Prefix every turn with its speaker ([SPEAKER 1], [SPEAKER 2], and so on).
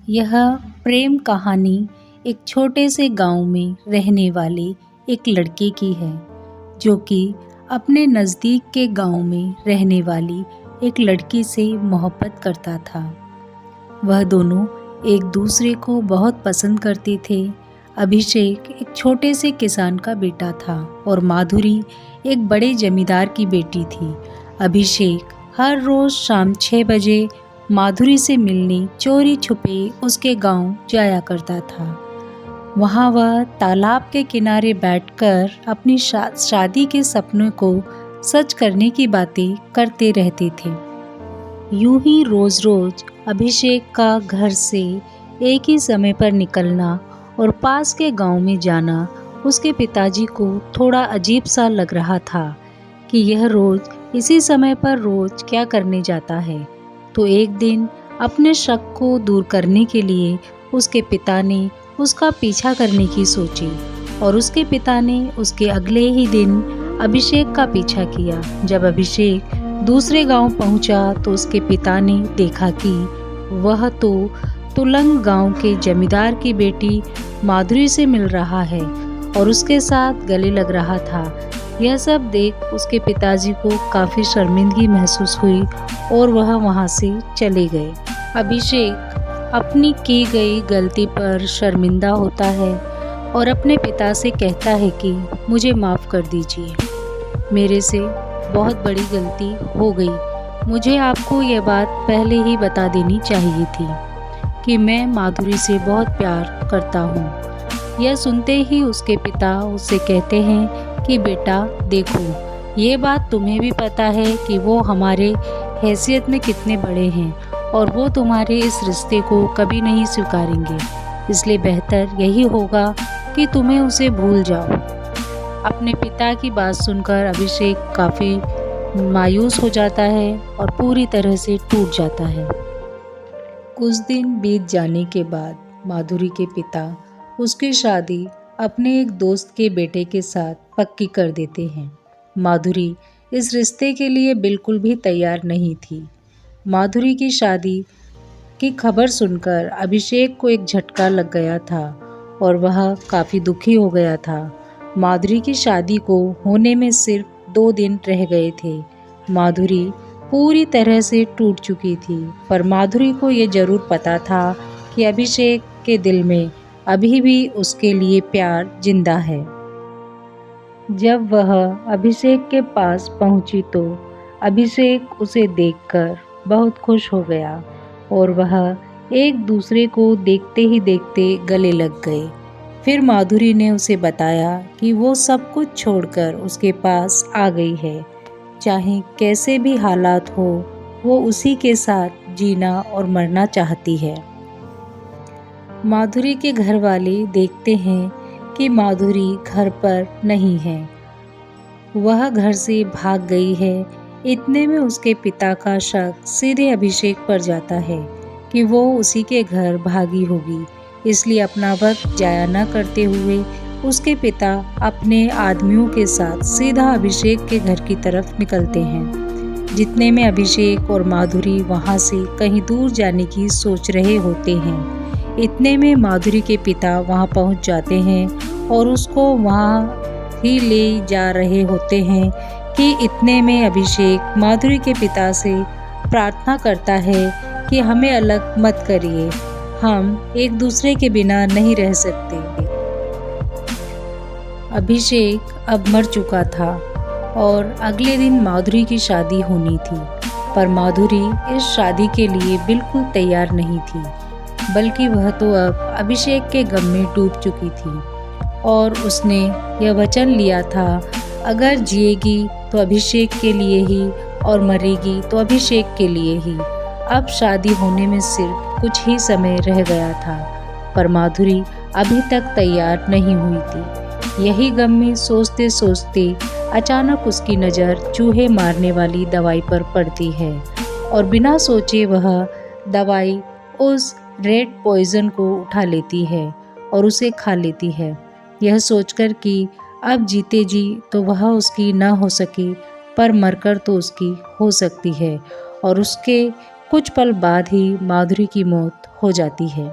[SPEAKER 1] यह प्रेम कहानी एक छोटे से गांव में रहने वाले एक लड़के की है, जो कि अपने नज़दीक के गांव में रहने वाली एक लड़की से मोहब्बत करता था। वह दोनों एक दूसरे को बहुत पसंद करते थे। अभिषेक एक छोटे से किसान का बेटा था और माधुरी एक बड़े जमींदार की बेटी थी। अभिषेक हर रोज़ शाम 6 बजे माधुरी से मिलने चोरी छुपे उसके गांव जाया करता था। वहां वह तालाब के किनारे बैठकर अपनी शादी के सपनों को सच करने की बातें करते रहते थे। यूं ही रोज रोज अभिषेक का घर से एक ही समय पर निकलना और पास के गांव में जाना उसके पिताजी को थोड़ा अजीब सा लग रहा था कि यह रोज इसी समय पर रोज क्या करने जाता है। तो एक दिन अपने शक को दूर करने के लिए उसके पिता ने उसका पीछा करने की सोची और उसके पिता ने उसके अगले ही दिन अभिषेक का पीछा किया। जब अभिषेक दूसरे गांव पहुंचा तो उसके पिता ने देखा कि वह तो तुलंग गांव के जमींदार की बेटी माधुरी से मिल रहा है और उसके साथ गले लग रहा था। यह सब देख उसके पिताजी को काफ़ी शर्मिंदगी महसूस हुई और वह वहां से चले गए। अभिषेक अपनी की गई गलती पर शर्मिंदा होता है और अपने पिता से कहता है कि मुझे माफ़ कर दीजिए, मेरे से बहुत बड़ी गलती हो गई। मुझे आपको यह बात पहले ही बता देनी चाहिए थी कि मैं माधुरी से बहुत प्यार करता हूँ। यह सुनते ही उसके पिता उससे कहते हैं कि बेटा देखो, ये बात तुम्हें भी पता है कि वो हमारे हैसियत में कितने बड़े हैं और वो तुम्हारे इस रिश्ते को कभी नहीं स्वीकारेंगे, इसलिए बेहतर यही होगा कि तुम्हें उसे भूल जाओ। अपने पिता की बात सुनकर अभिषेक काफ़ी मायूस हो जाता है और पूरी तरह से टूट जाता है। कुछ दिन बीत जाने के बाद माधुरी के पिता उसकी शादी अपने एक दोस्त के बेटे के साथ पक्की कर देते हैं। माधुरी इस रिश्ते के लिए बिल्कुल भी तैयार नहीं थी। माधुरी की शादी की खबर सुनकर अभिषेक को एक झटका लग गया था और वह काफ़ी दुखी हो गया था। माधुरी की शादी को होने में सिर्फ 2 दिन रह गए थे। माधुरी पूरी तरह से टूट चुकी थी, पर माधुरी को ये ज़रूर पता था कि अभिषेक के दिल में अभी भी उसके लिए प्यार जिंदा है। जब वह अभिषेक के पास पहुंची तो अभिषेक उसे देखकर बहुत खुश हो गया और वह एक दूसरे को देखते ही देखते गले लग गए। फिर माधुरी ने उसे बताया कि वो सब कुछ छोड़कर उसके पास आ गई है। चाहे कैसे भी हालात हो, वो उसी के साथ जीना और मरना चाहती है। माधुरी के घर वाले देखते हैं कि माधुरी घर पर नहीं है, वह घर से भाग गई है। इतने में उसके पिता का शक सीधे अभिषेक पर जाता है कि वो उसी के घर भागी होगी, इसलिए अपना वक्त जाया न करते हुए उसके पिता अपने आदमियों के साथ सीधा अभिषेक के घर की तरफ निकलते हैं। जितने में अभिषेक और माधुरी वहां से कहीं दूर जाने की सोच रहे होते हैं। इतने में माधुरी के पिता वहां पहुंच जाते हैं और उसको वहां ही ले जा रहे होते हैं कि इतने में अभिषेक माधुरी के पिता से प्रार्थना करता है कि हमें अलग मत करिए, हम एक दूसरे के बिना नहीं रह सकते। अभिषेक अब मर चुका था और अगले दिन माधुरी की शादी होनी थी, पर माधुरी इस शादी के लिए बिल्कुल तैयार नहीं थी, बल्कि वह तो अब अभिषेक के गम में डूब चुकी थी और उसने यह वचन लिया था, अगर जिएगी तो अभिषेक के लिए ही और मरेगी तो अभिषेक के लिए ही। अब शादी होने में सिर्फ कुछ ही समय रह गया था, पर माधुरी अभी तक तैयार नहीं हुई थी। यही गम में सोचते सोचते अचानक उसकी नज़र चूहे मारने वाली दवाई पर पड़ती है और बिना सोचे वह दवाई उस रेड पॉइजन को उठा लेती है और उसे खा लेती है, यह सोचकर कि अब जीते जी तो वह उसकी ना हो सके, पर मरकर तो उसकी हो सकती है। और उसके कुछ पल बाद ही माधुरी की मौत हो जाती है।